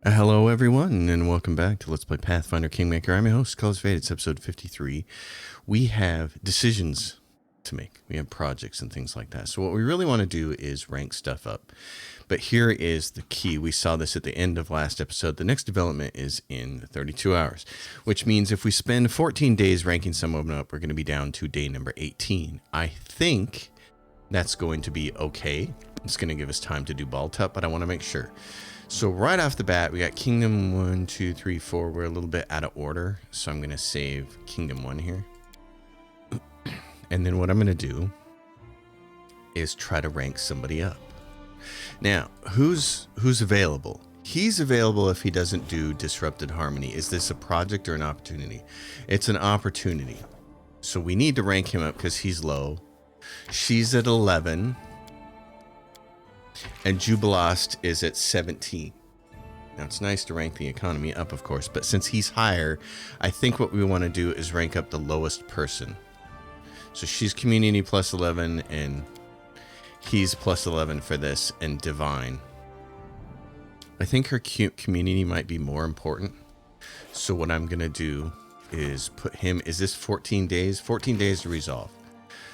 Hello, everyone, and welcome back to Let's Play Pathfinder Kingmaker. I'm your host, Colors Fade. It's episode 53. We have decisions to make. We have projects and things like that. So what we really want to do is rank stuff up. But here is the key. We saw this at the end of last episode. The next development is in 32 hours, which means if we spend 14 days ranking someone up, we're going to be down to day number 18. I think that's going to be okay. It's going to give us time to do ball top, but I want to make sure. So right off the bat, we got Kingdom 1, 2, 3, 4. We're a little bit out of order, so I'm going to save Kingdom 1 here. And then what I'm going to do is try to rank somebody up. Now, who's available? He's available if he doesn't do Disrupted Harmony. Is this a project or an opportunity? It's an opportunity. So we need to rank him up because he's low. She's at 11. And Jubilost is at 17. Now, it's nice to rank the economy up, of course, but since he's higher, I think what we want to do is rank up the lowest person. So she's community plus 11, and he's plus 11 for this, and divine. I think her community might be more important. So what I'm going to do is put him, is this 14 days? 14 days to resolve.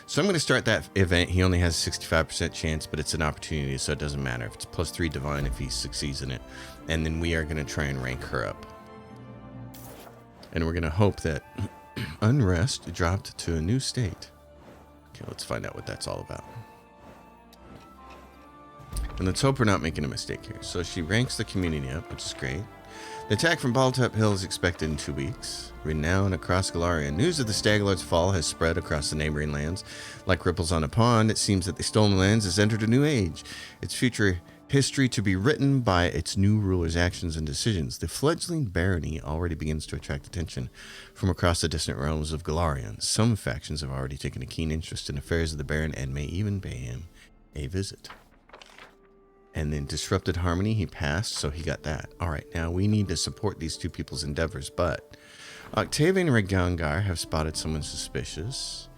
So I'm going to start that event. He only has a 65% chance, but it's an opportunity, so it doesn't matter. If it's plus 3 divine, if he succeeds in it. And then we are going to try and rank her up. And we're going to hope that unrest dropped to a new state. Okay, let's find out what that's all about. And let's hope we're not making a mistake here. So she ranks the community up, which is great. The attack from Balltop Hill is expected in 2 weeks. Renown across Galarian. News of the Staglord's fall has spread across the neighboring lands. Like ripples on a pond, it seems that the Stolen Lands has entered a new age. Its future history to be written by its new ruler's actions and decisions. The fledgling barony already begins to attract attention from across the distant realms of Galarian. Some factions have already taken a keen interest in affairs of the Baron and may even pay him a visit. And then Disrupted Harmony, he passed, so he got that. All right, now we need to support these two people's endeavors, but Octavian and Regangar have spotted someone suspicious.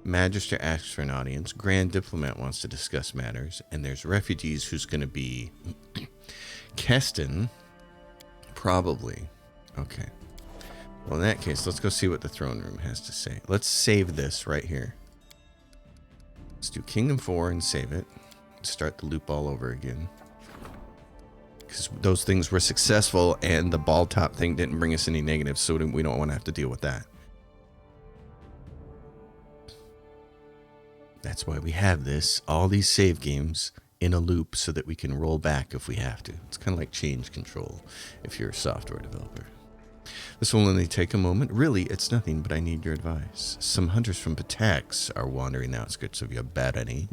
Magister asks for an audience. Grand Diplomat wants to discuss matters. And there's refugees who's going to be Keston, probably. Okay. Well, in that case, let's go see what the throne room has to say. Let's save this right here. Let's do Kingdom 4 and save it. Start the loop all over again. Because those things were successful and the ball top thing didn't bring us any negatives, so we don't want to have to deal with that. That's why we have this, all these save games in a loop so that we can roll back if we have to. It's kind of like change control if you're a software developer. This will only take a moment. Really, it's nothing, but I need your advice. Some hunters from Patax are wandering the outskirts of your barony.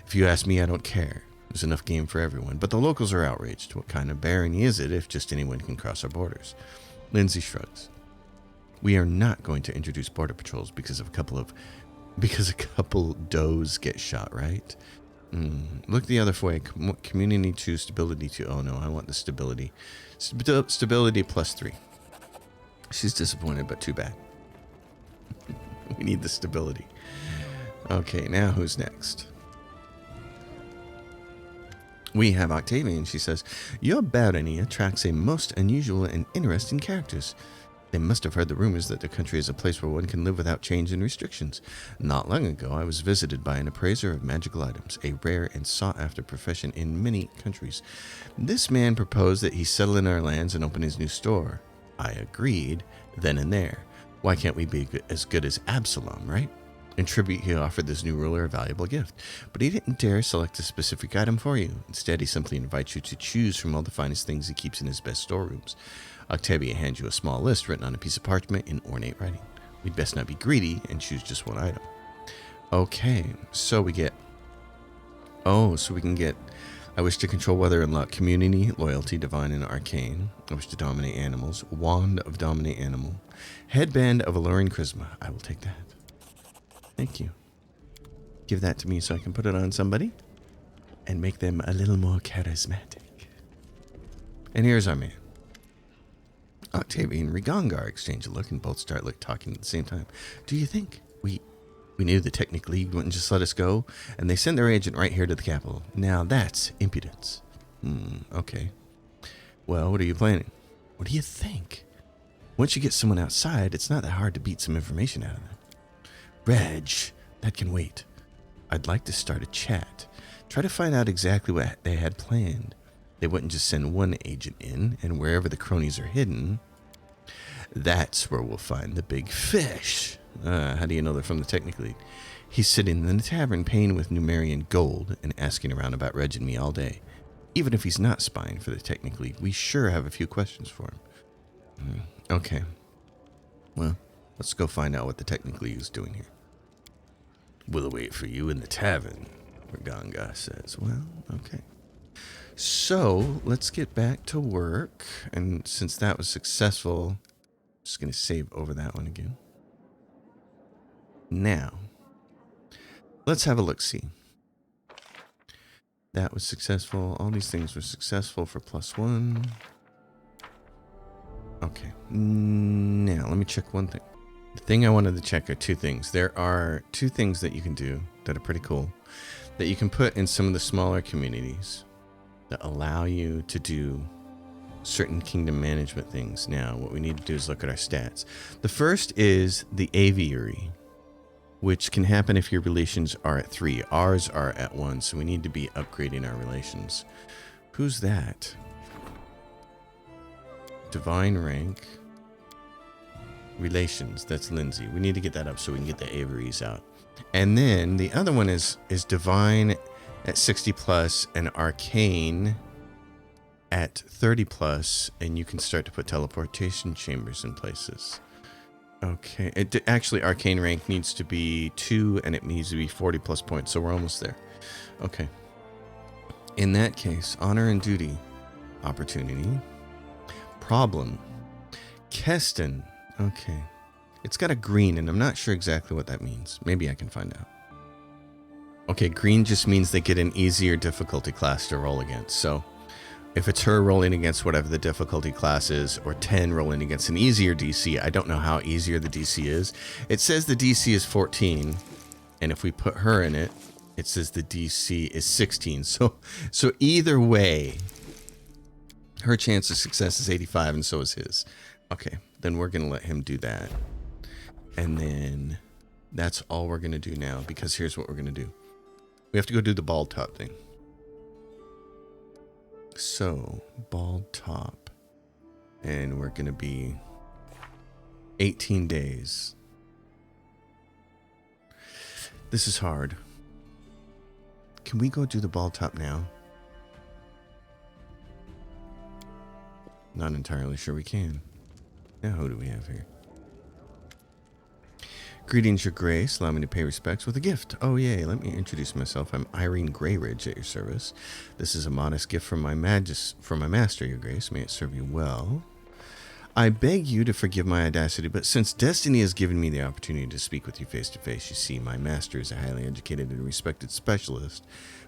If you ask me, I don't care. There's enough game for everyone. But the locals are outraged. What kind of barony is it if just anyone can cross our borders? Lindsay shrugs. We are not going to introduce border patrols because a couple does get shot, right? Look the other way. Community 2, stability 2. Oh no, I want the stability. Stability plus 3. She's disappointed, but too bad. We need the stability. Okay, now who's next? We have Octavian. She says, your barony attracts a most unusual and interesting characters. They must have heard the rumors that the country is a place where one can live without change and restrictions. Not long ago, I was visited by an appraiser of magical items, a rare and sought-after profession in many countries. This man proposed that he settle in our lands and open his new store. I agreed, then and there. Why can't we be as good as Absalom, right? In tribute, he offered this new ruler a valuable gift, but he didn't dare select a specific item for you. Instead, he simply invites you to choose from all the finest things he keeps in his best storerooms. Octavia hands you a small list written on a piece of parchment in ornate writing. We'd best not be greedy and choose just one item. Okay, so we get... Oh, so we can get... I wish to control weather and luck, community, loyalty, divine, and arcane. I wish to dominate animals, wand of dominate animal, headband of alluring charisma. I will take that. Thank you. Give that to me so I can put it on somebody and make them a little more charismatic. And here's our man. Octavian and Regangar exchange a look and both start talking at the same time. Do you think we knew the Technic League wouldn't just let us go? And they sent their agent right here to the capital. Now that's impudence. Okay. Well, what are you planning? What do you think? Once you get someone outside, it's not that hard to beat some information out of them. Reg, that can wait. I'd like to start a chat. Try to find out exactly what they had planned. They wouldn't just send one agent in, and wherever the cronies are hidden, that's where we'll find the big fish. How do you know they're from the Technically? He's sitting in the tavern paying with Numerian gold and asking around about Reg and me all day. Even if he's not spying for the Technically, we sure have a few questions for him. Okay. Well, let's go find out what the Technically is doing here. We'll wait for you in the tavern, Raganga says. Well, okay. So, let's get back to work. And since that was successful, I'm just going to save over that one again. Now, let's have a look-see. That was successful. All these things were successful for +1. Okay. Now, let me check one thing. The thing I wanted to check are two things. There are two things that you can do that are pretty cool that you can put in some of the smaller communities that allow you to do certain kingdom management things. Now, what we need to do is look at our stats. The first is the aviary, which can happen if your relations are at 3. Ours are at 1, so we need to be upgrading our relations. Who's that? Divine rank. Relations, that's Lindsay. We need to get that up so we can get the aviaries out. And then the other one is divine at 60 plus and arcane at 30 plus, and you can start to put teleportation chambers in places. Okay, actually arcane rank needs to be 2 and it needs to be 40 plus points, so we're almost there. Okay. In that case, honor and duty, opportunity, problem, Keston. Okay. It's got a green, and I'm not sure exactly what that means. Maybe I can find out. Okay, green just means they get an easier difficulty class to roll against. So if it's her rolling against whatever the difficulty class is, or 10 rolling against an easier DC, I don't know how easier the DC is. It says the DC is 14, and if we put her in it, it says the DC is 16. So either way, her chance of success is 85, and so is his. Okay, then we're going to let him do that. And then that's all we're going to do now, because here's what we're going to do. We have to go do the bald top thing. So, bald top. And we're going to be 18 days. This is hard. Can we go do the bald top now? Not entirely sure we can. Now, who do we have here? Greetings, Your Grace. Allow me to pay respects with a gift. Oh, yay. Let me introduce myself. I'm Irene Greyridge at your service. This is a modest gift from my master, Your Grace. May it serve you well. I beg you to forgive my audacity, but since destiny has given me the opportunity to speak with you face to face, you see, my master is a highly educated and respected specialist,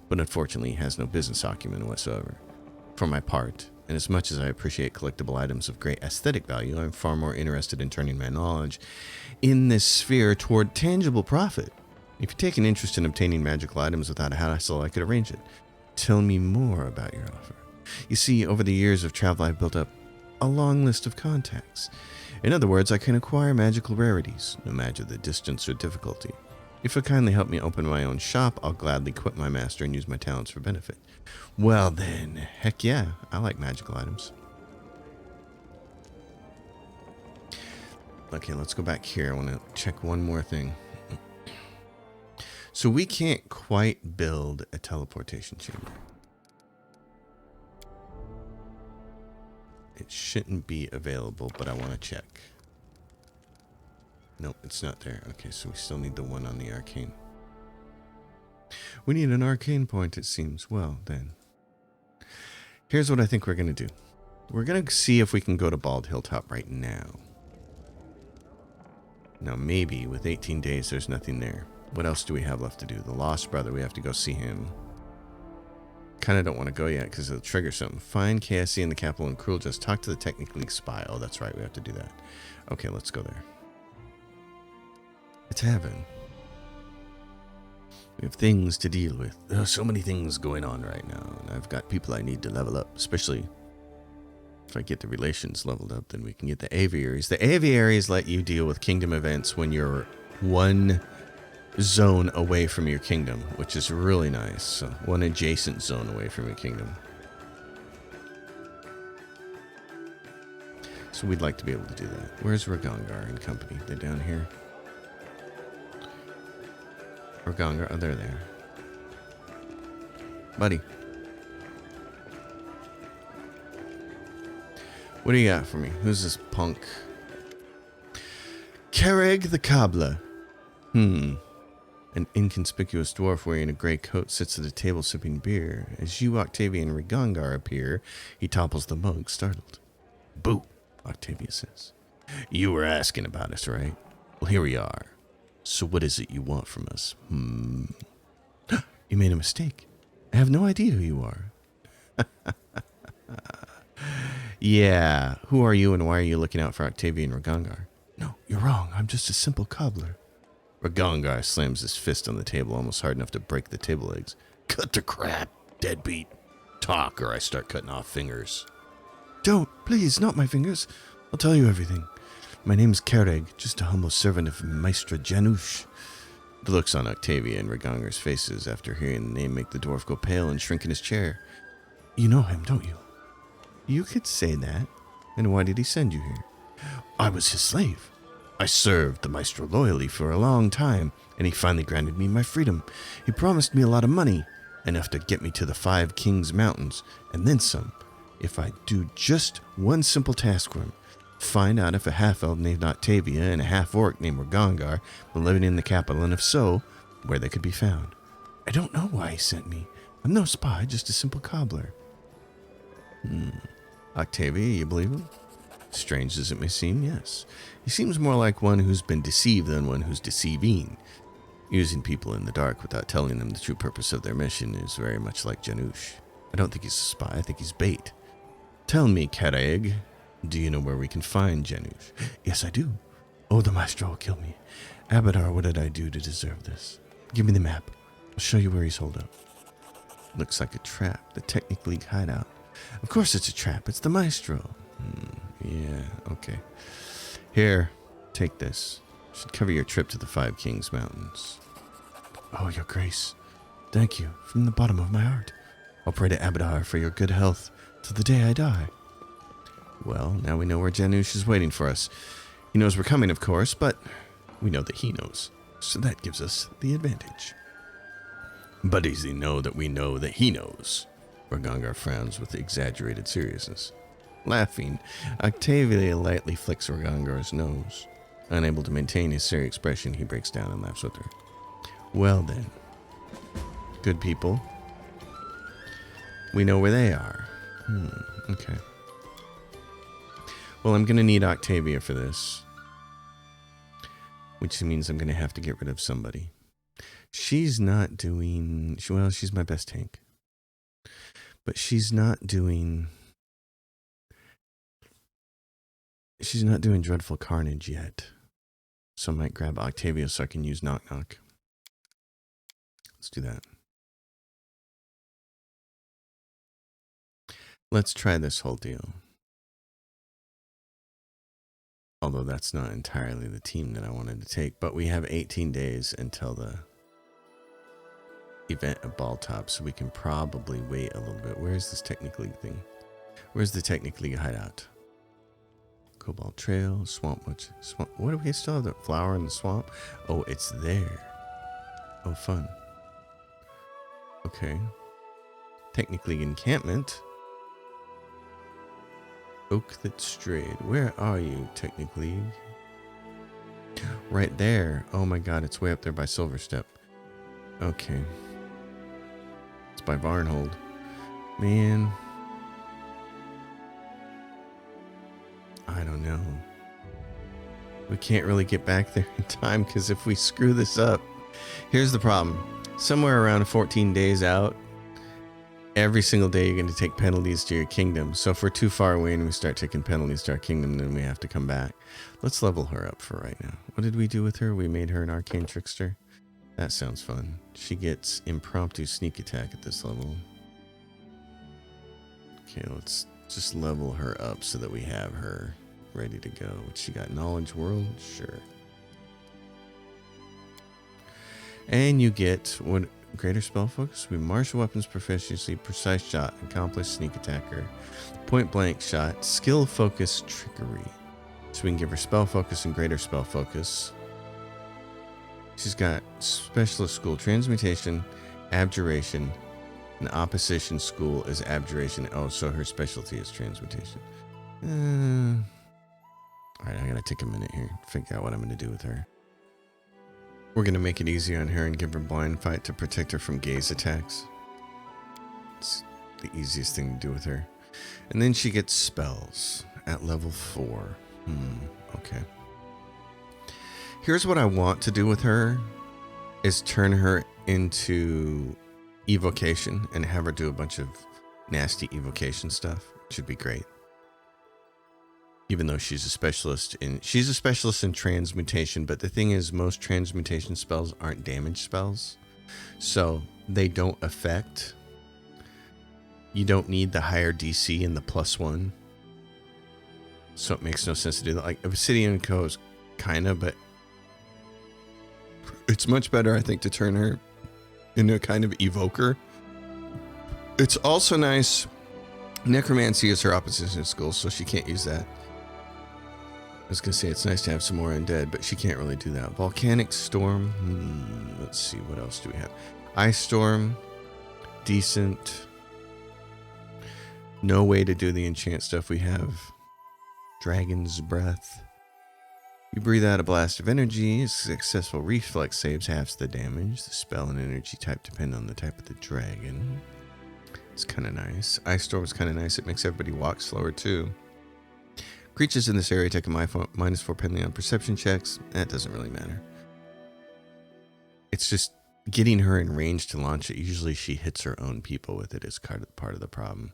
but unfortunately has no business acumen whatsoever. For my part, and as much as I appreciate collectible items of great aesthetic value, I'm far more interested in turning my knowledge in this sphere toward tangible profit. If you take an interest in obtaining magical items without a hassle, I could arrange it. Tell me more about your offer. You see, over the years of travel, I've built up a long list of contacts. In other words, I can acquire magical rarities, no matter the distance or difficulty. If you'll kindly help me open my own shop, I'll gladly quit my master and use my talents for benefit. Well then, heck yeah, I like magical items. Okay, let's go back here. I want to check one more thing. So we can't quite build a teleportation chamber. It shouldn't be available, but I want to check. Nope, it's not there. Okay, so we still need the one on the arcane. We need an arcane point, it seems. Well, then. Here's what I think we're going to do. We're going to see if we can go to Bald Hilltop right now. Now, maybe with 18 days, there's nothing there. What else do we have left to do? The Lost Brother, we have to go see him. Kind of don't want to go yet because it'll trigger something. Find KSC in the capital and Cruel Just. Talk to the Technically spy. Oh, that's right. We have to do that. Okay, let's go there. The tavern. We have things to deal with. There are so many things going on right now, and I've got people I need to level up, especially If I get the relations leveled up, then we can get the aviaries. The aviaries let you deal with kingdom events when you're one zone away from your kingdom, which is really nice. So one adjacent zone away from your kingdom. So we'd like to be able to do that. Where's Ragongar and company? They're down here. Ragongar, oh, they're there. Buddy. What do you got for me? Who's this punk? Carreg the Cobbler. An inconspicuous dwarf wearing a gray coat sits at a table sipping beer. As you, Octavia, and Ragongar appear, he topples the mug, startled. Boo, Octavia says. You were asking about us, right? Well, here we are. So what is it you want from us? You made a mistake. I have no idea who you are. Yeah, who are you and why are you looking out for Octavia and Ragongar? No, you're wrong. I'm just a simple cobbler. Ragongar slams his fist on the table almost hard enough to break the table legs. Cut the crap, deadbeat. Talk or I start cutting off fingers. Don't, please, not my fingers. I'll tell you everything. My name's Carreg, just a humble servant of Maestra Janusz. The looks on Octavia and Ragongar's faces after hearing the name make the dwarf go pale and shrink in his chair. You know him, don't you? You could say that. And why did he send you here? I was his slave. I served the Maestro loyally for a long time, and he finally granted me my freedom. He promised me a lot of money, enough to get me to the 5 Kings Mountains, and then some, if I do just one simple task for him. Find out if a half-elf named Octavia and a half-orc named Ragongar were living in the capital, and if so, where they could be found. I don't know why he sent me. I'm no spy, just a simple cobbler. Octavia, you believe him? Strange as it may seem, yes. He seems more like one who's been deceived than one who's deceiving. Using people in the dark without telling them the true purpose of their mission is very much like Janusz. I don't think he's a spy, I think he's bait. Tell me, Carreg, do you know where we can find Janusz? Yes, I do. Oh, the Maestro will kill me. Abadar, what did I do to deserve this? Give me the map. I'll show you where he's holed up. Looks like a trap, the Technic hideout. Of course it's a trap, it's the Maestro. Yeah, okay. Here, take this. Should cover your trip to the 5 Kings Mountains. Oh, your grace. Thank you, from the bottom of my heart. I'll pray to Abadar for your good health till the day I die. Well, now we know where Janusz is waiting for us. He knows we're coming, of course, but we know that he knows. So that gives us the advantage. But does he know that we know that he knows? Ragongar frowns with exaggerated seriousness. Laughing, Octavia lightly flicks Ragongar's nose. Unable to maintain his serious expression, he breaks down and laughs with her. Well then, good people, we know where they are. Okay. Well, I'm going to need Octavia for this, which means I'm going to have to get rid of somebody. She's not doing, well, she's my best tank, but she's not doing Dreadful Carnage yet. So I might grab Octavia so I can use Knock Knock. Let's do that. Let's try this whole deal. Although that's not entirely the team that I wanted to take. But we have 18 days until the event of Balltop, so we can probably wait a little bit. Where's this Technic League thing? Where's the Technic League hideout? Cobalt Trail, Swamp. What do we still have? The flower in the swamp? Oh, it's there. Oh, fun. Okay. Technic League encampment. Oak that strayed. Where are you, Technic League? Right there. Oh my god, it's way up there by Silverstep. Okay. It's by Varnhold. Man. I don't know. We can't really get back there in time because if we screw this up, here's the problem. Somewhere around 14 days out, every single day you're going to take penalties to your kingdom. So if we're too far away and we start taking penalties to our kingdom, then we have to come back. Let's level her up for right now. What did we do with her? We made her an arcane trickster. That sounds fun. She gets impromptu sneak attack at this level. Okay, let's Just level her up so that we have her ready to go. What she got? Knowledge World? Sure. And you get what? Greater spell focus. We martial weapons proficiency, precise shot, accomplished sneak attacker, point blank shot, skill focus, trickery. So we can give her spell focus and greater spell focus. She's got specialist school, transmutation, abjuration, and opposition school is abjuration. Oh, so her specialty is transmutation. All right, I gotta take a minute here to figure out what I'm gonna do with her. We're going to make it easy on her and give her blind fight to protect her from gaze attacks. It's the easiest thing to do with her. And then she gets spells at level 4. Okay. Here's what I want to do with her is turn her into evocation and have her do a bunch of nasty evocation stuff. It should be great. Even though she's a specialist in transmutation, but the thing is most transmutation spells aren't damage spells. So they don't affect. You don't need the higher DC and the +1. So it makes no sense to do that. Like Obsidian Co is kinda, but it's much better, I think, to turn her into a kind of evoker. It's also nice. Necromancy is her opposition school, so she can't use that. I was going to say it's nice to have some more undead, but she can't really do that. Volcanic Storm. Let's see. What else do we have? Ice Storm. Decent. No way to do the enchant stuff. We have Dragon's Breath. You breathe out a blast of energy. Successful reflex saves halves the damage. The spell and energy type depend on the type of the dragon. It's kind of nice. Ice Storm is kind of nice. It makes everybody walk slower too. Creatures in this area take a -4 penalty on perception checks. That doesn't really matter. It's just getting her in range to launch it. Usually she hits her own people with it is part of the problem.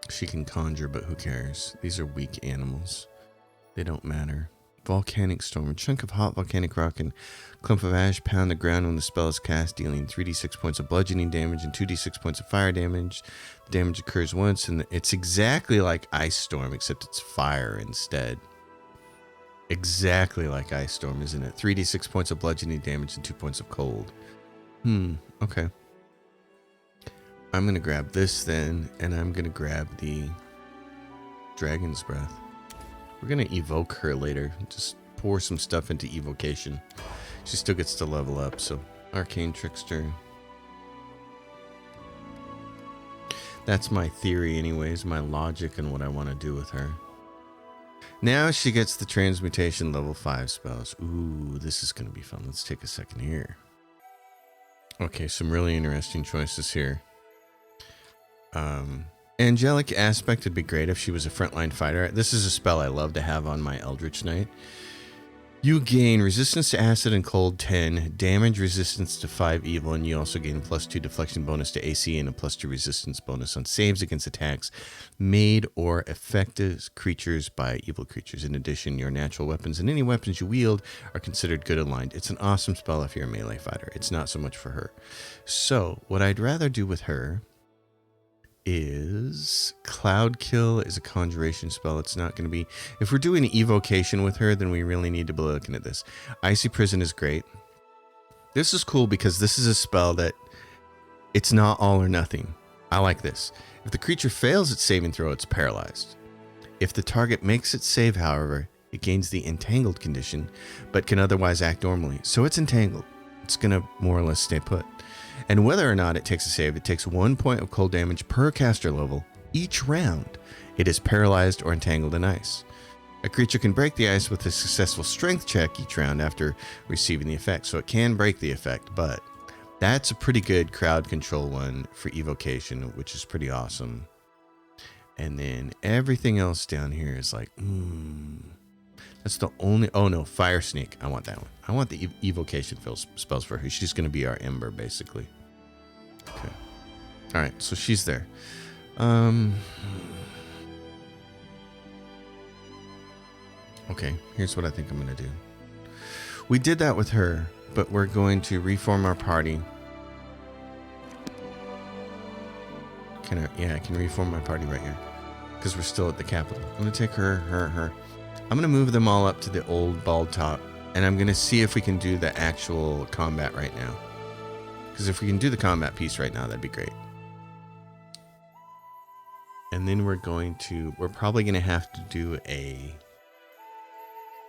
She can conjure, but who cares? These are weak animals. They don't matter. Volcanic Storm. A chunk of hot volcanic rock and clump of ash pound the ground when the spell is cast, dealing 3d6 points of bludgeoning damage and 2d6 points of fire damage. The damage occurs once, and it's exactly like Ice Storm, except it's fire instead. Exactly like Ice Storm, isn't it? 3d6 points of bludgeoning damage and 2 points of cold. Okay. I'm going to grab this then, and I'm going to grab the Dragon's Breath. We're going to evoke her later. Just pour some stuff into evocation. She still gets to level up, so Arcane Trickster. That's my theory anyways, my logic and what I want to do with her. Now she gets the transmutation level 5 spells. Ooh, this is going to be fun. Let's take a second here. Okay, some really interesting choices here. Angelic Aspect would be great if she was a frontline fighter. This is a spell I love to have on my Eldritch Knight. You gain resistance to acid and cold 10, damage resistance to 5 evil, and you also gain +2 deflection bonus to AC and a +2 resistance bonus on saves against attacks made or affected creatures by evil creatures. In addition, your natural weapons and any weapons you wield are considered good aligned. It's an awesome spell if you're a melee fighter. It's not so much for her. So, what I'd rather do with her is Cloud Kill is a conjuration spell. It's not going to be, if we're doing evocation with her, then we really need to be looking at this. Icy Prison is great. This is cool because this is a spell that it's not all or nothing. I like this. If the creature fails its saving throw, it's paralyzed. If the target makes its save, however, it gains the entangled condition, but can otherwise act normally. So it's entangled. It's going to more or less stay put. And whether or not it takes a save, it takes 1 point of cold damage per caster level each round it is paralyzed or entangled in ice. A creature can break the ice with a successful strength check each round after receiving the effect, so it can break the effect, but that's a pretty good crowd control one for evocation, which is pretty awesome. And then everything else down here is like, that's the only, oh no, Fire Snake. I want that one. I want the evocation spells for her. She's going to be our Ember, basically. Okay. All right, so she's there. Okay, here's what I think I'm going to do. We did that with her, but we're going to reform our party. Can I? Yeah, I can reform my party right here. Because we're still at the capital. I'm going to take her. I'm going to move them all up to the old bald top. And I'm going to see if we can do the actual combat right now. Because if we can do the combat piece right now, that'd be great. And then we're probably going to have to do a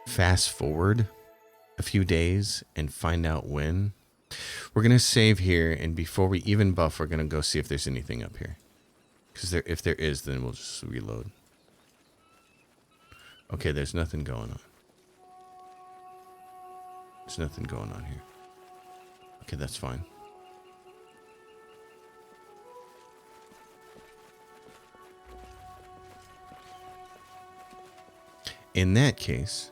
fast forward a few days and find out when. We're going to save here. And before we even buff, we're going to go see if there's anything up here. Because if there is, then we'll just reload. Okay, there's nothing going on. There's nothing going on here. Okay, that's fine. In that case,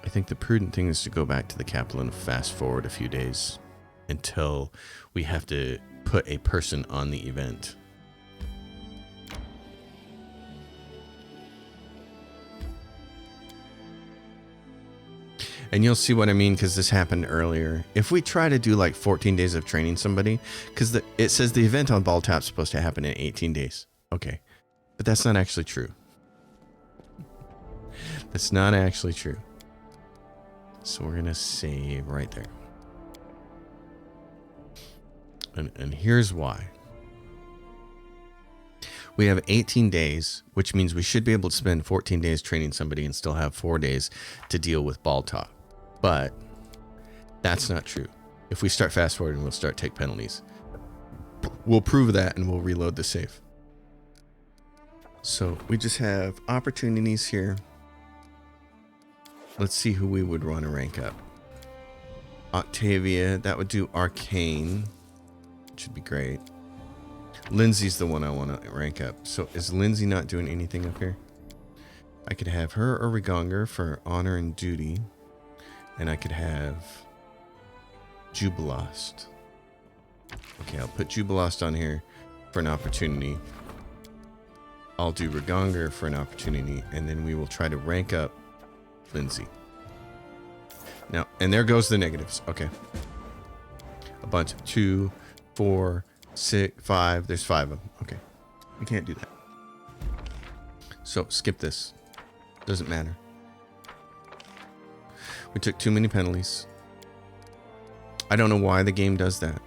I think the prudent thing is to go back to the capital and fast forward a few days until we have to put a person on the event. And you'll see what I mean, because this happened earlier. If we try to do like 14 days of training somebody, because it says the event on Ball Tap's supposed to happen in 18 days. Okay. But that's not actually true. That's not actually true. So we're going to save right there. And here's why. We have 18 days, which means we should be able to spend 14 days training somebody and still have 4 days to deal with ball top. But that's not true. If we start fast forwarding, we'll start take penalties. We'll prove that and we'll reload the save. So we just have opportunities here. Let's see who we would want to rank up. Octavia, that would do Arcane. Should be great. Lindsay's the one I want to rank up. So is Lindsay not doing anything up here? I could have her or Rigonger for honor and duty. And I could have Jubilost. Okay, I'll put Jubilost on here for an opportunity. I'll do Rigonger for an opportunity. And then we will try to rank up Lindsay. Now, and there goes the negatives. Okay. A bunch of 2, 4, 6, 5. There's 5 of them. Okay. We can't do that. So skip this. Doesn't matter. We took too many penalties. I don't know why the game does that.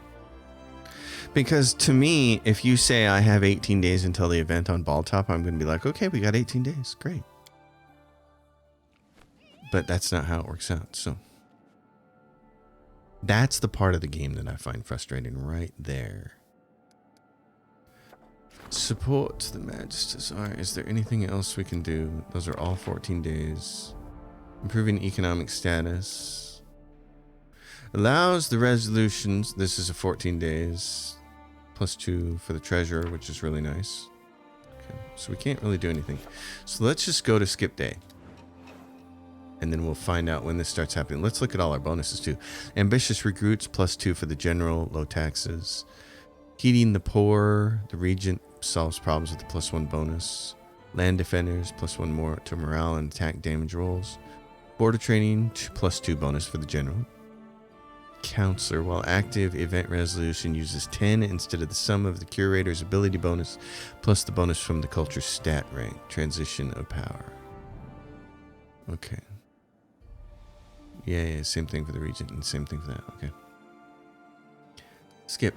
Because to me, if you say I have 18 days until the event on Ball Top, I'm going to be like, okay, we got 18 days. Great. But that's not how it works out. So that's the part of the game that I find frustrating right there. Support the Magisters. All right, is there anything else we can do? Those are all 14 days. Improving economic status. Allows the resolutions. This is a 14 days. +2 for the treasurer, which is really nice. Okay, so we can't really do anything. So let's just go to skip day. And then we'll find out when this starts happening. Let's look at all our bonuses too. Ambitious recruits, +2 for the general, low taxes. Heating the poor, the regent solves problems with the +1 bonus. Land defenders, +1 more to morale and attack damage rolls. Border training, +2 bonus for the general. Counselor, while active, event resolution uses 10 instead of the sum of the curator's ability bonus, plus the bonus from the culture stat rank. Transition of power. Okay. Yeah, same thing for the regent and same thing for that. Okay. Skip.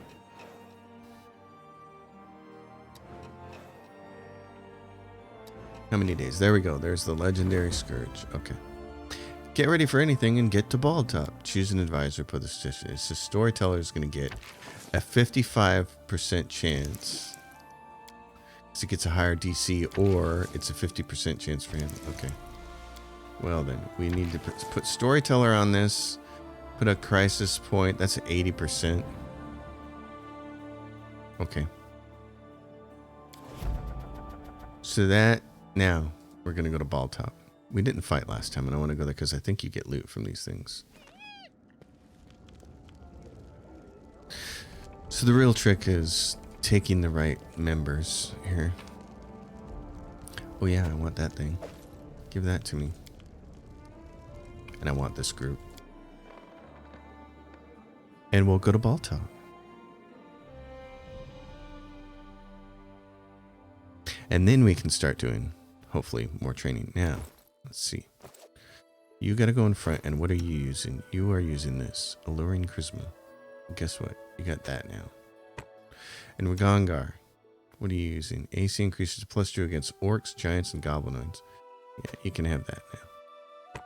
How many days? There we go. There's the legendary scourge. Okay. Get ready for anything and get to Ball Top. Choose an advisor. Put the station. It's the storyteller is going to get a 55% chance. So it gets a higher DC, or it's a 50% chance for him. Okay. Well then, we need to put storyteller on this. Put a crisis point. That's 80%. Okay. So that now we're going to go to Ball Top. We didn't fight last time, and I want to go there because I think you get loot from these things. So the real trick is taking the right members here. Oh yeah, I want that thing. Give that to me. And I want this group. And we'll go to Ball Top. And then we can start doing, hopefully, more training. Now, let's see. You got to go in front, and what are you using? You are using this. Alluring Charisma. Guess what? You got that now. And Ragongar, what are you using? AC increases +2 against orcs, giants, and goblinoids. Yeah, you can have that now.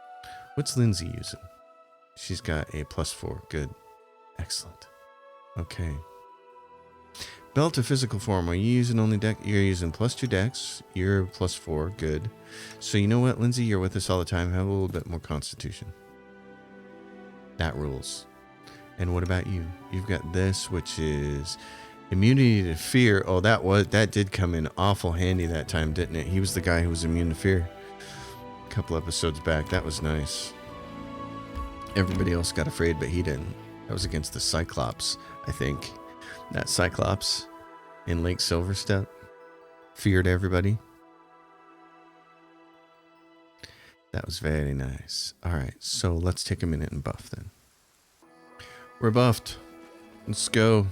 What's Lindsay using? She's got a +4. Good. Excellent. Okay. Belt to physical form. Are you using only dex? You're using +2 dex. You're +4. Good. So you know what, Lindsay? You're with us all the time. Have a little bit more constitution. That rules. And what about you? You've got this, which is immunity to fear. Oh, that did come in awful handy that time, didn't it? He was the guy who was immune to fear a couple episodes back. That was nice. Everybody else got afraid, but he didn't. That was against the Cyclops, I think. That Cyclops in Lake Silverstep feared everybody. That was very nice. All right, so let's take a minute and buff then. We're buffed. Let's go.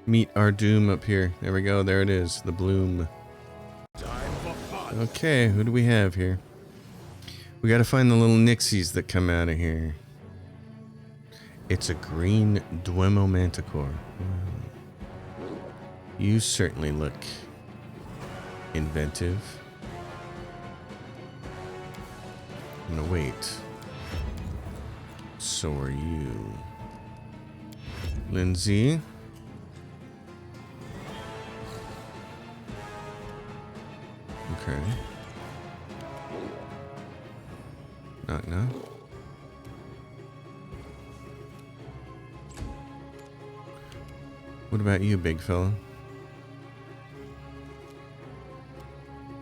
Meet our doom up here. There we go. There it is. The bloom. Okay, who do we have here? We got to find the little nixies that come out of here. It's a green Dwemo Manticore. You certainly look inventive. I'm gonna wait. So are you. Lindsay. Okay. Knock knock. What about you, big fella?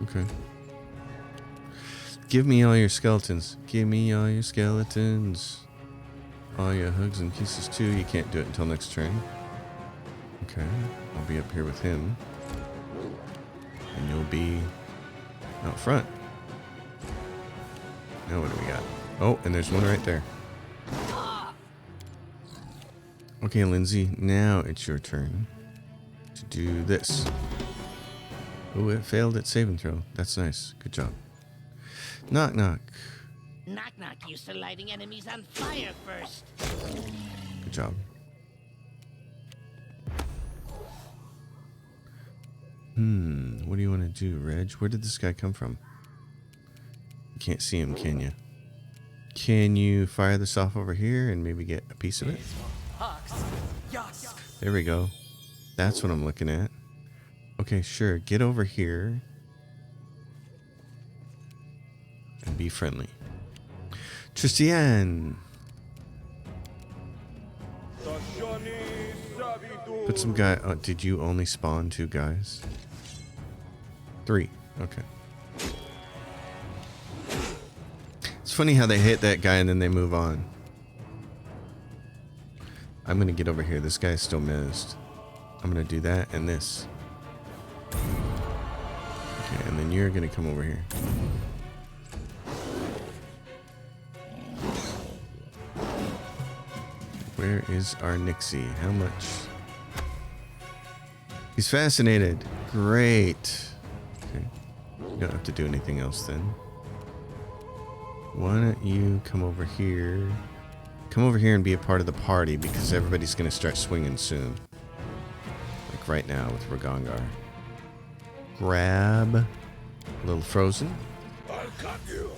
Okay. Give me all your skeletons. Give me all your skeletons. All your hugs and kisses too. You can't do it until next turn. Okay. I'll be up here with him. And you'll be out front. Now what do we got? Oh, and there's one right there. Okay, Lindsay, now it's your turn to do this. Oh, it failed its saving throw. That's nice. Good job. Knock, knock. Knock knock used to lighting enemies on fire first. Good job. What do you want to do, Reg? Where did this guy come from? You can't see him, can you? Can you fire this off over here and maybe get a piece of it? There we go. That's what I'm looking at. Okay, sure. Get over here and be friendly. Tristian! Put some guy. Oh, did you only spawn 2 guys? 3. Okay. It's funny how they hit that guy and then they move on. I'm gonna get over here. This guy's still missed. I'm gonna do that and this. Okay, and then you're gonna come over here. Where is our Nixie? How much? He's fascinated. Great. Okay. You don't have to do anything else then. Why don't you come over here? Come over here and be a part of the party because everybody's going to start swinging soon. Like right now with Ragongar. Grab a little frozen. I'll cut you.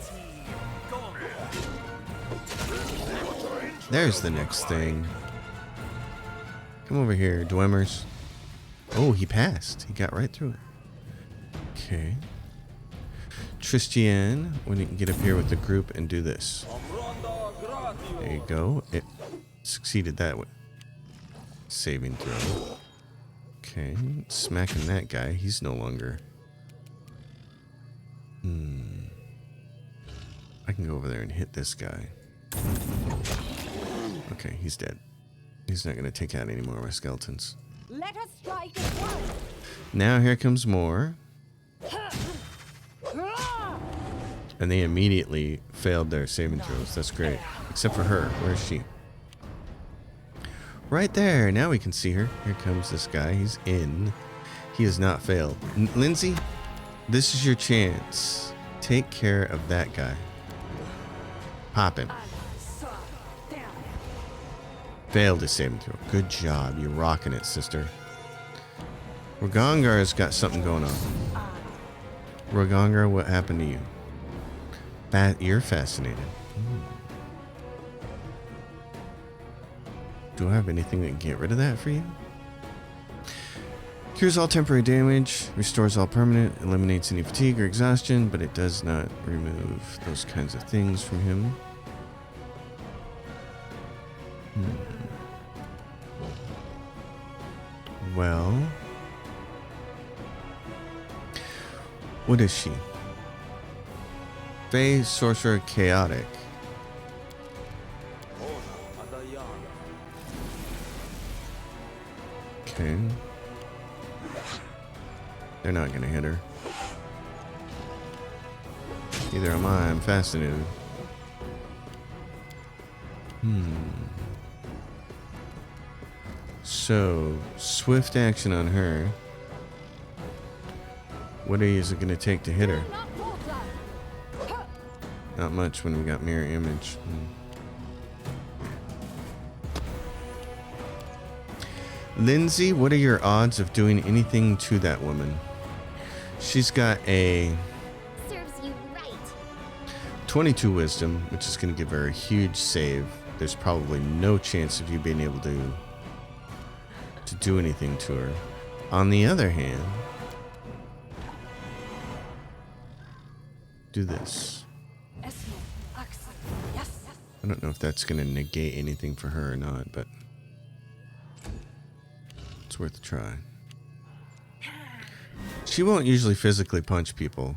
There's the next thing. Come over here, Dwemmers. Oh, he passed. He got right through it. Okay. Tristian, when you can get up here with the group and do this. There you go. It succeeded that way. Saving throw. Okay. Smacking that guy. He's no longer. I can go over there and hit this guy. Okay, he's dead. He's not going to take out any more of my skeletons. Let us strike at once. Now here comes more. And they immediately failed their saving throws. That's great. Except for her. Where is she? Right there. Now we can see her. Here comes this guy. He's in. He has not failed. Lindsay, this is your chance. Take care of that guy. Pop him. Failed his saving throw. Good job. You're rocking it, sister. Ragongar's got something going on. Ragongar, what happened to you? You're fascinated. Do I have anything that can get rid of that for you? Cures all temporary damage, restores all permanent, eliminates any fatigue or exhaustion, but it does not remove those kinds of things from him. Well, what is she? Fae, Sorcerer, Chaotic. Okay. They're not gonna hit her. Neither am I. I'm fascinated. So, swift action on her. What is it gonna take to hit her? Not much when we got mirror image. Lindsay, what are your odds of doing anything to that woman? She's got a Serves you right. 22 wisdom, which is going to give her a huge save. There's probably no chance of you being able to do anything to her. On the other hand, do this. I don't know if that's going to negate anything for her or not, but it's worth a try. She won't usually physically punch people.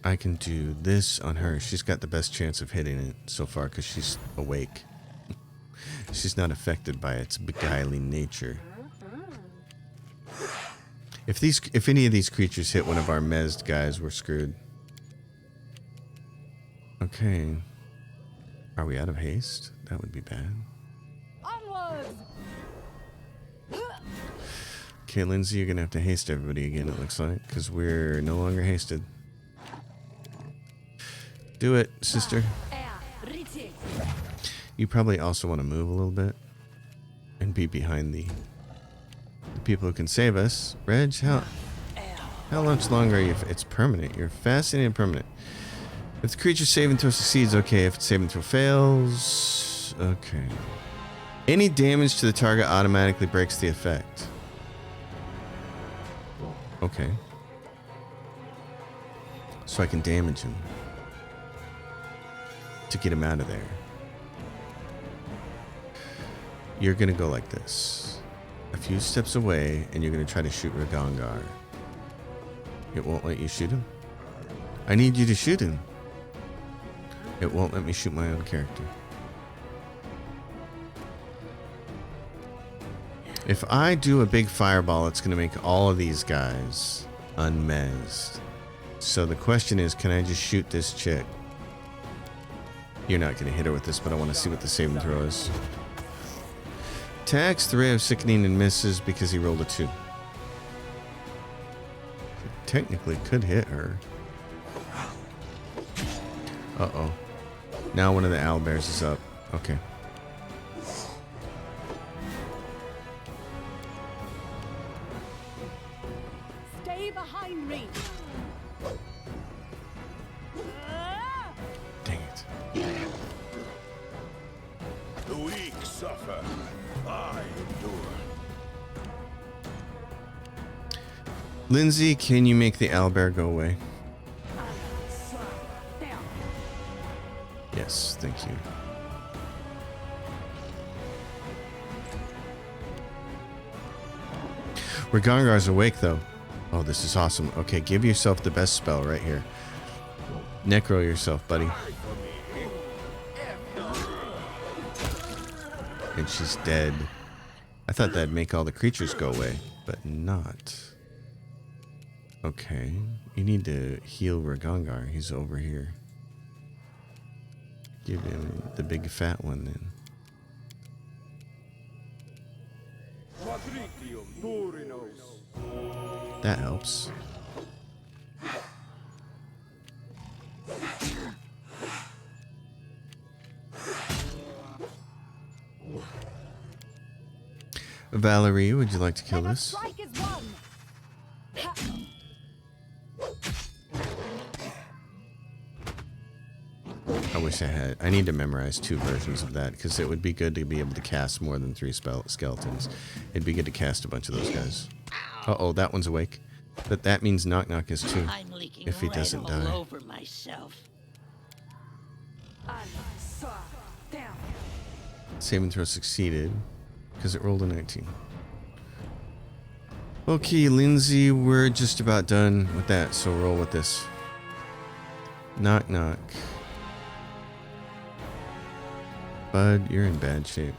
I can do this on her. She's got the best chance of hitting it so far because she's awake. She's not affected by its beguiling nature. If any of these creatures hit one of our mezzed guys, we're screwed. Okay. Are we out of haste? That would be bad. Onwards! Okay, Lindsay, you're gonna have to haste everybody again, it looks like, because we're no longer hasted. Do it, sister. You probably also want to move a little bit and be behind the people who can save us. Reg, how much longer are you? It's permanent. You're fascinating and permanent. If the creature's saving throw succeeds, okay. If its saving throw fails, okay. Any damage to the target automatically breaks the effect. Okay. So I can damage him to get him out of there. You're gonna go like this. A few steps away, and you're gonna try to shoot Ragongar. It won't let you shoot him. I need you to shoot him. It won't let me shoot my own character. If I do a big fireball, it's gonna make all of these guys unmezzed. So the question is, can I just shoot this chick? You're not gonna hit her with this, but I want to see what the saving throw is. Attacks the Ray of Sickening and misses because he rolled a 2. Technically could hit her. Uh-oh. Now one of the owlbears is up. Okay. Stay behind me. Dang it. The weak suffer. I endure. Lindsay, can you make the owlbear go away? Yes, thank you. Ragongar's awake, though. Oh, this is awesome. Okay, give yourself the best spell right here. Necro yourself, buddy. And she's dead. I thought that'd make all the creatures go away, but not. Okay, you need to heal Ragongar. He's over here. Give him the big fat one then. That helps. Valerie, would you like to kill And a this? strike is won. Ha. I wish I had. I need to memorize 2 versions of that because it would be good to be able to cast more than 3 skeletons. It'd be good to cast a bunch of those guys. Uh-oh, that one's awake. But that means Knock Knock is too. I'm leaking If he red doesn't all die. over myself. Down. Saving throw succeeded because it rolled a 19. Okay, Lindsay, we're just about done with that, so roll with this. Knock Knock. Bud, you're in bad shape.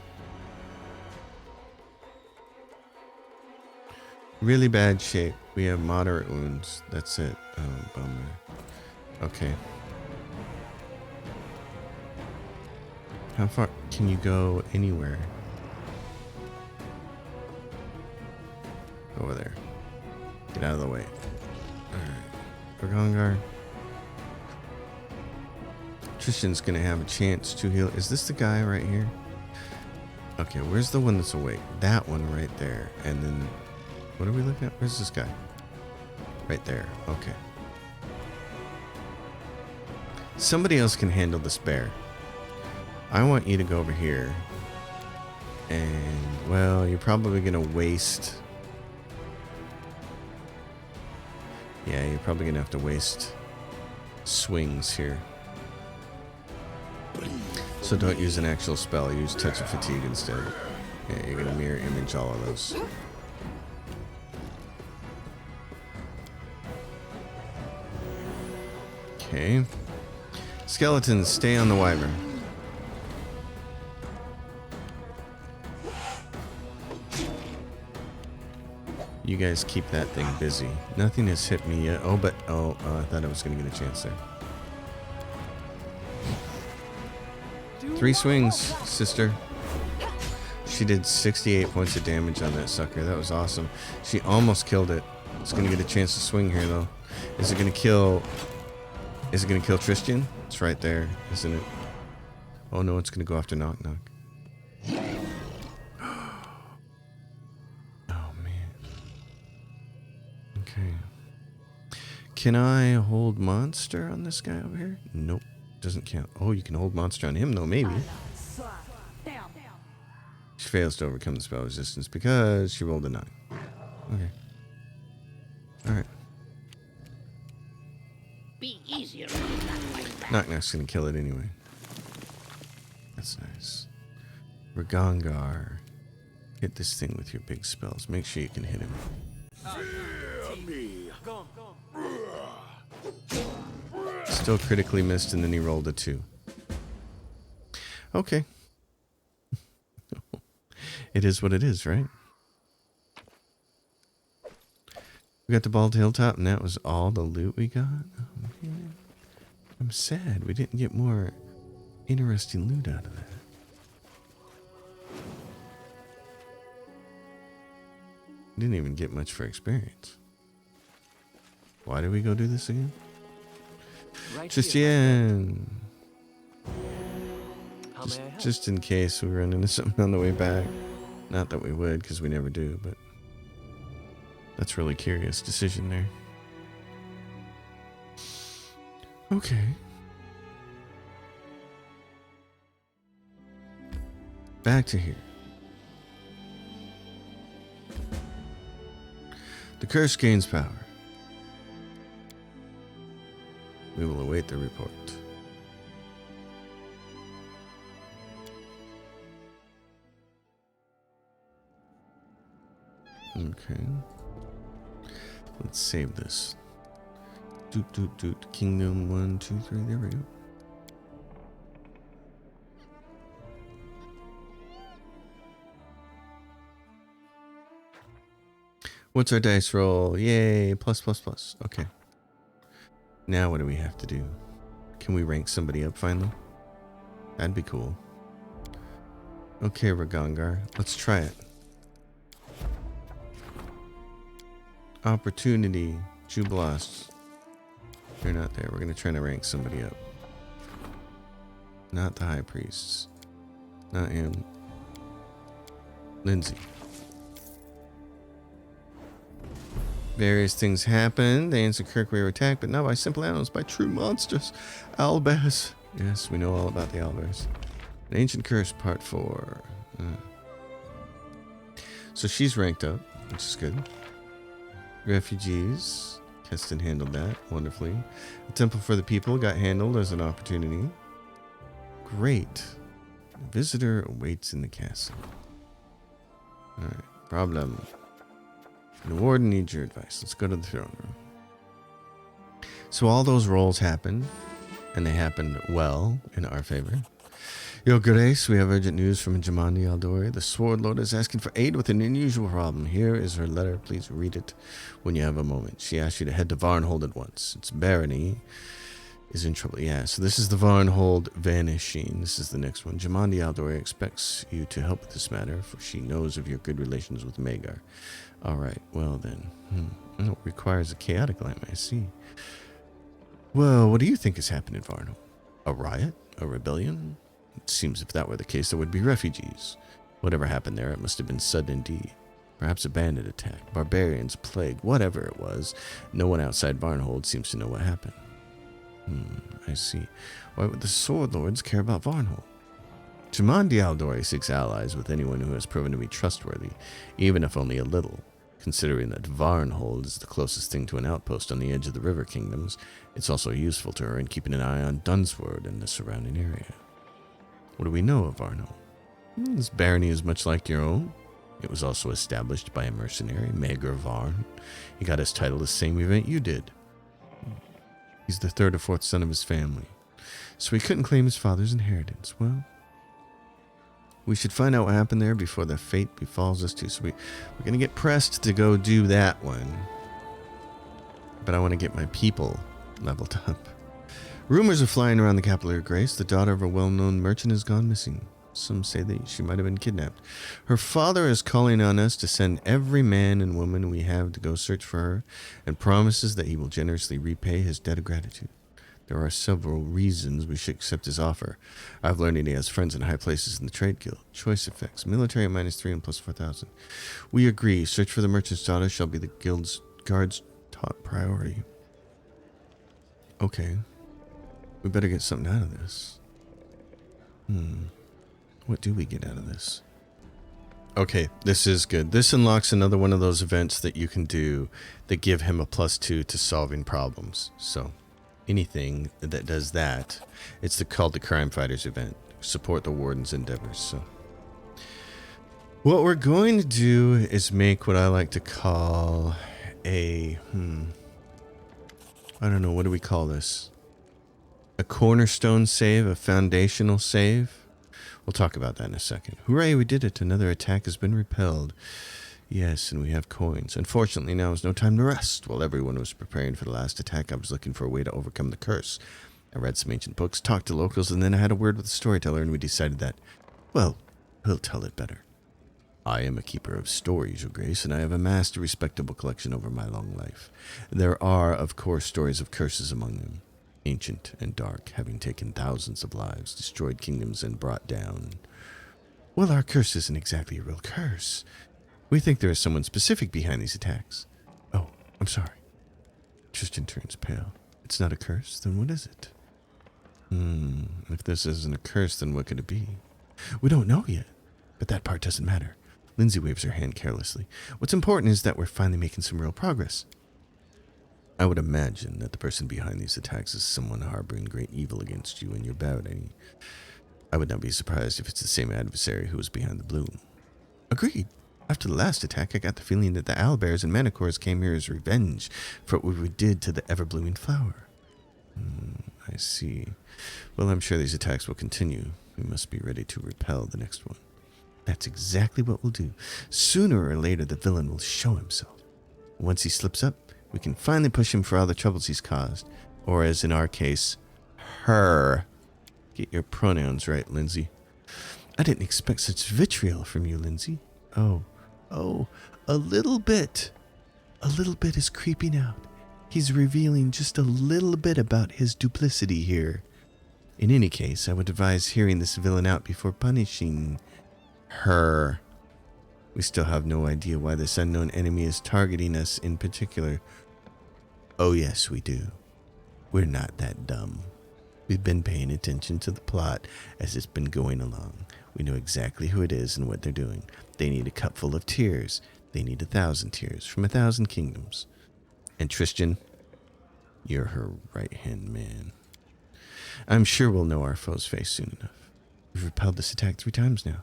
Really bad shape. We have moderate wounds. That's it. Oh, bummer. Okay. How far can you go anywhere? Over there. Get out of the way. Alright. Ragongar. Tristan's gonna have a chance to heal. Is this the guy right here? Okay, where's the one that's awake? That one right there. And then, what are we looking at? Where's this guy? Right there. Okay. Somebody else can handle this bear. I want you to go over here. And, well, you're probably gonna waste... Yeah, you're probably gonna have to waste swings here. So don't use an actual spell, use Touch of Fatigue instead. Yeah, you're gonna mirror image all of those. Okay. Skeletons, stay on the wyvern. You guys keep that thing busy. Nothing has hit me yet. Oh, but I thought I was gonna get a chance there. 3 swings, sister. She did 68 points of damage on that sucker. That was awesome. She almost killed it. It's gonna get a chance to swing here though. Is it gonna kill? Is it gonna kill Tristan? It's right there, isn't it? Oh no, it's gonna go after Knock Knock. Oh man. Okay. Can I hold monster on this guy over here? Nope. Doesn't count. Oh, you can hold monster on him though, maybe. Down. She fails to overcome the spell resistance because she rolled a 9. Okay. Alright. Be easier on that way back. Knock Knock's gonna kill it anyway. That's nice. Ragongar. Hit this thing with your big spells. Make sure you can hit him. Still critically missed, and then he rolled a 2. Okay. It is what it is, right? We got the Bald Hilltop, and that was all the loot we got? Oh, man. I'm sad we didn't get more interesting loot out of that. Didn't even get much for experience. Why did we go do this again? Right Tristan! How may I help? Just in case we run into something on the way back. Not that we would, because we never do, but that's really curious decision there. Okay. Back to here. The curse gains power. We will await the report. Okay. Let's save this. Doot doot doot. Kingdom 1, 2, 3. There we go. What's our dice roll? Yay! Plus, plus, plus. Okay. Now what do we have to do? Can we rank somebody up finally? That'd be cool. Okay, Ragongar. Let's try it. opportunity. Jubilost. You're not there. We're going to try to rank somebody up. Not the high priests. Not him. Lindsay. Various things happened. They and Kirk were attacked, but not by simple animals, by true monsters. Owlbears. Yes, we know all about the owlbears. An Ancient Curse, Part 4. So she's ranked up, which is good. Refugees. Keston handled that wonderfully. The Temple for the People got handled as an opportunity. Great. A visitor awaits in the castle. Alright, problem. The warden needs your advice. Let's go to the throne room. So all those rolls happened, and they happened well in our favor. Your Grace, we have urgent news from Jamandi Aldori. The Sword Lord is asking for aid with an unusual problem. Here is her letter. Please read it when you have a moment. She asks you to head to Varnhold at once. Its barony is in trouble. Yeah, so this is the Varnhold vanishing. This is the next one. Jamandi Aldori expects you to help with this matter, for she knows of your good relations with Magar. All right, well then. It requires a chaotic lamp, I see. Well, what do you think has happened in Varnhold? A riot? A rebellion? It seems if that were the case, there would be refugees. Whatever happened there, it must have been sudden indeed. Perhaps a bandit attack, barbarians, plague, whatever it was. No one outside Varnhold seems to know what happened. I see. Why would the Sword Lords care about Varnhold? Jamandi Aldori seeks allies with anyone who has proven to be trustworthy, even if only a little. Considering that Varnhold is the closest thing to an outpost on the edge of the River Kingdoms, it's also useful to her in keeping an eye on Dunsford and the surrounding area. What do we know of Varnhold? This barony is much like your own. It was also established by a mercenary, Magar Varn. He got his title the same event you did. He's the third or fourth son of his family, so he couldn't claim his father's inheritance. Well, we should find out what happened there before the fate befalls us too. So we're going to get pressed to go do that one. But I want to get my people leveled up. Rumors are flying around the capital, Your Grace. The daughter of a well-known merchant has gone missing. Some say that she might have been kidnapped. Her father is calling on us to send every man and woman we have to go search for her, and promises that he will generously repay his debt of gratitude. There are several reasons we should accept his offer. I've learned that he has friends in high places in the trade guild. Choice effects. Military at -3 and plus 4,000. We agree. Search for the merchant's daughter shall be the guild's guard's top priority. Okay. We better get something out of this. What do we get out of this? Okay, this is good. This unlocks another one of those events that you can do that give him a +2 to solving problems. So anything that does that, it's called the Crime Fighters event. Support the warden's endeavors. So what we're going to do is make what I like to call a I don't know, what do we call this? A cornerstone save, a foundational save. We'll talk about that in a second. Hooray, we did it. Another attack has been repelled. Yes, and we have coins. Unfortunately, now is no time to rest. While everyone was preparing for the last attack, I was looking for a way to overcome the curse. I read some ancient books, talked to locals, and then I had a word with the storyteller, and we decided that, well, he'll tell it better. I am a keeper of stories, Your Grace, and I have amassed a respectable collection over my long life. There are, of course, stories of curses among them. Ancient and dark, having taken thousands of lives, destroyed kingdoms, and brought down... Well, our curse isn't exactly a real curse. We think there is someone specific behind these attacks. Oh, I'm sorry. Tristan turns pale. It's not a curse, then what is it? If this isn't a curse, then what could it be? We don't know yet, but that part doesn't matter. Lindsay waves her hand carelessly. What's important is that we're finally making some real progress. I would imagine that the person behind these attacks is someone harboring great evil against you and your barony. I would not be surprised if it's the same adversary who was behind the bloom. Agreed. After the last attack, I got the feeling that the owlbears and manticores came here as revenge for what we did to the ever-blooming flower. I see. Well, I'm sure these attacks will continue. We must be ready to repel the next one. That's exactly what we'll do. Sooner or later, the villain will show himself. Once he slips up, we can finally push him for all the troubles he's caused. Or as in our case, her. Get your pronouns right, Lindsay. I didn't expect such vitriol from you, Lindsay. Oh, a little bit. A little bit is creeping out. He's revealing just a little bit about his duplicity here. In any case, I would advise hearing this villain out before punishing her. We still have no idea why this unknown enemy is targeting us in particular. Oh yes, we do. We're not that dumb. We've been paying attention to the plot as it's been going along. We know exactly who it is and what they're doing. They need a cup full of tears. They need 1,000 tears from 1,000 kingdoms. And Tristan, you're her right-hand man. I'm sure we'll know our foe's face soon enough. We've repelled this attack 3 times now.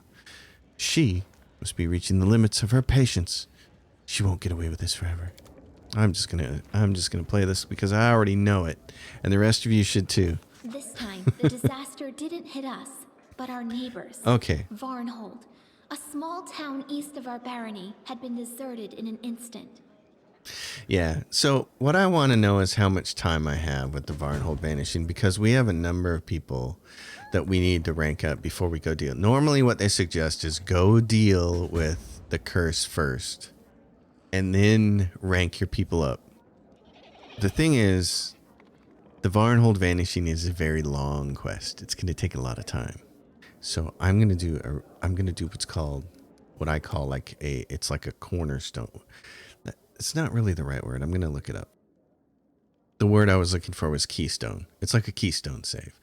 She must be reaching the limits of her patience. She won't get away with this forever. I'm just gonna play this because I already know it, and the rest of you should too. This time, the disaster didn't hit us, but our neighbors. Okay. Varnhold, a small town east of our barony, had been deserted in an instant. Yeah, so what I want to know is how much time I have with the Varnhold vanishing, because we have a number of people that we need to rank up before we go deal. Normally what they suggest is go deal with the curse first, and then rank your people up. The thing is, the Varnhold vanishing is a very long quest. It's going to take a lot of time. So I'm going to do what I call it's like a cornerstone. It's not really the right word. I'm going to look it up. The word I was looking for was keystone. It's like a keystone save.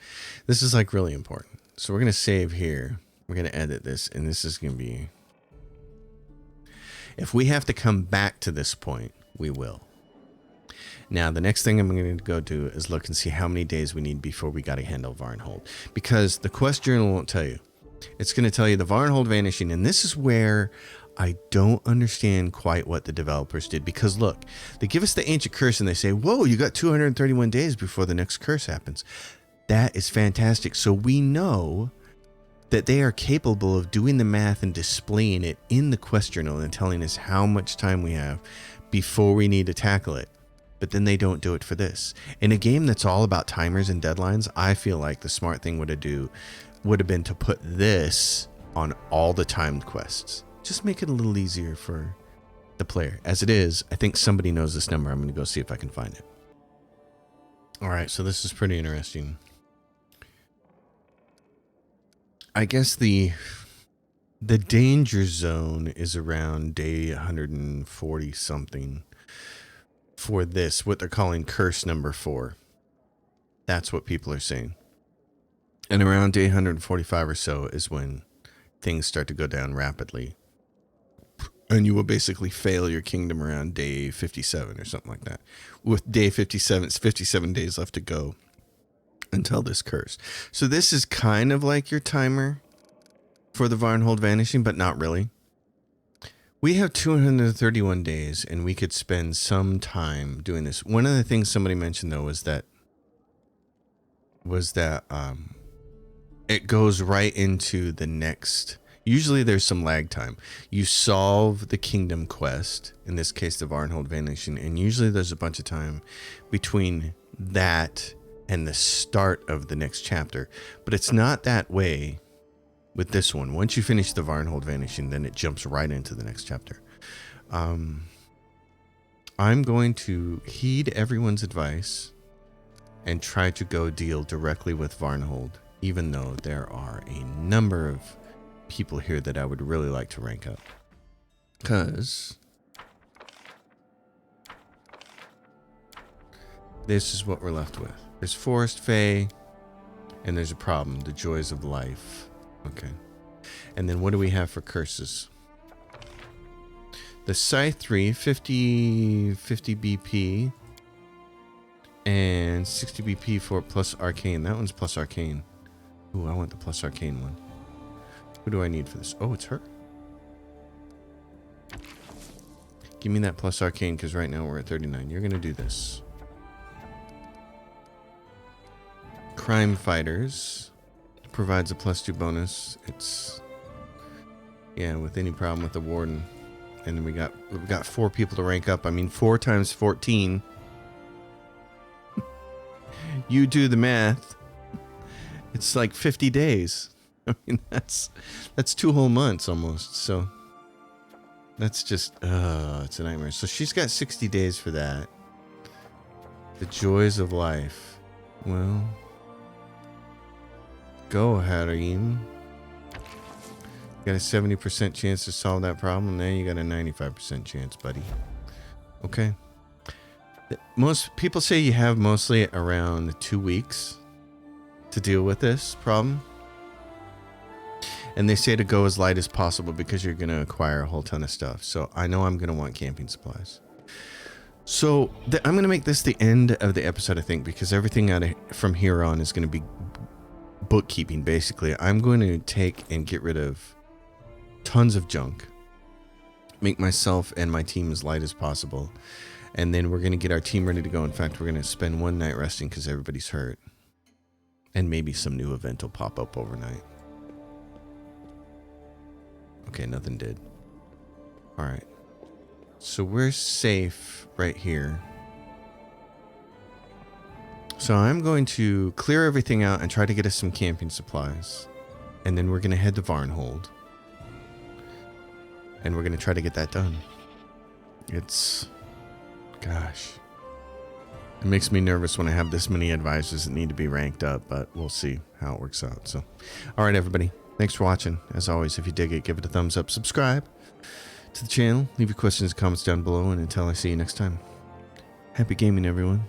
This is like really important. So we're going to save here. We're going to edit this, and this is going to be... If we have to come back to this point, we will. Now, the next thing I'm going to go do is look and see how many days we need before we got to handle Varnhold. Because the quest journal won't tell you. It's going to tell you the Varnhold vanishing, and this is where I don't understand quite what the developers did. Because look, they give us the ancient curse and they say, whoa, you got 231 days before the next curse happens. That is fantastic. So we know that they are capable of doing the math and displaying it in the quest journal and telling us how much time we have before we need to tackle it. But then they don't do it for this. In a game that's all about timers and deadlines, I feel like the smart thing would have been to put this on all the timed quests. Just make it a little easier for the player. As it is, I think somebody knows this number. I'm going to go see if I can find it. All right, so this is pretty interesting. I guess the danger zone is around day 140 something for this, what they're calling curse number 4. That's what people are saying. And around day 145 or so is when things start to go down rapidly. And you will basically fail your kingdom around day 57 or something like that. With day 57, it's 57 days left to go until this curse. So this is kind of like your timer for the Varnhold vanishing, but not really. We have 231 days, and we could spend some time doing this. One of the things somebody mentioned, though, was that it goes right into the next. Usually there's some lag time. You solve the kingdom quest, in this case the Varnhold vanishing, and usually there's a bunch of time between that and the start of the next chapter. But it's not that way with this one. Once you finish the Varnhold vanishing, then it jumps right into the next chapter. I'm going to heed everyone's advice and try to go deal directly with Varnhold, even though there are a number of people here that I would really like to rank up. Because this is what we're left with. There's Forest Fae, and there's a problem, the joys of life. Okay. And then what do we have for curses? The Scythe 3, 50 BP, and 60 BP for plus arcane. That one's plus arcane. Ooh, I want the plus arcane one. Who do I need for this? Oh, it's her. Give me that plus arcane, because right now we're at 39. You're going to do this. Crime Fighters provides a +2 bonus. It's, yeah, with any problem with the warden. And then we've got 4 people to rank up. I mean, 4 times 14. You do the math. It's like 50 days. I mean, that's 2 whole months almost. So That's just, it's a nightmare. So she's got 60 days for that. The joys of life. Well, go, Harim. You got a 70% chance to solve that problem. Now you got a 95% chance, buddy. Okay. Most people say you have mostly around 2 weeks to deal with this problem. And they say to go as light as possible because you're going to acquire a whole ton of stuff. So I know I'm going to want camping supplies. So I'm going to make this the end of the episode, I think, because everything from here on is going to be bookkeeping, basically. I'm going to take and get rid of tons of junk. Make myself and my team as light as possible. And then we're going to get our team ready to go. In fact, we're going to spend one night resting because everybody's hurt. And maybe some new event will pop up overnight. Okay, nothing did. All right. So we're safe right here. So I'm going to clear everything out and try to get us some camping supplies. And then we're going to head to Varnhold. And we're going to try to get that done. It's... Gosh. It makes me nervous when I have this many advisors that need to be ranked up, but we'll see how it works out. So, all right, everybody. Thanks for watching. As always, if you dig it, give it a thumbs up, subscribe to the channel, leave your questions and comments down below, and until I see you next time, happy gaming, everyone.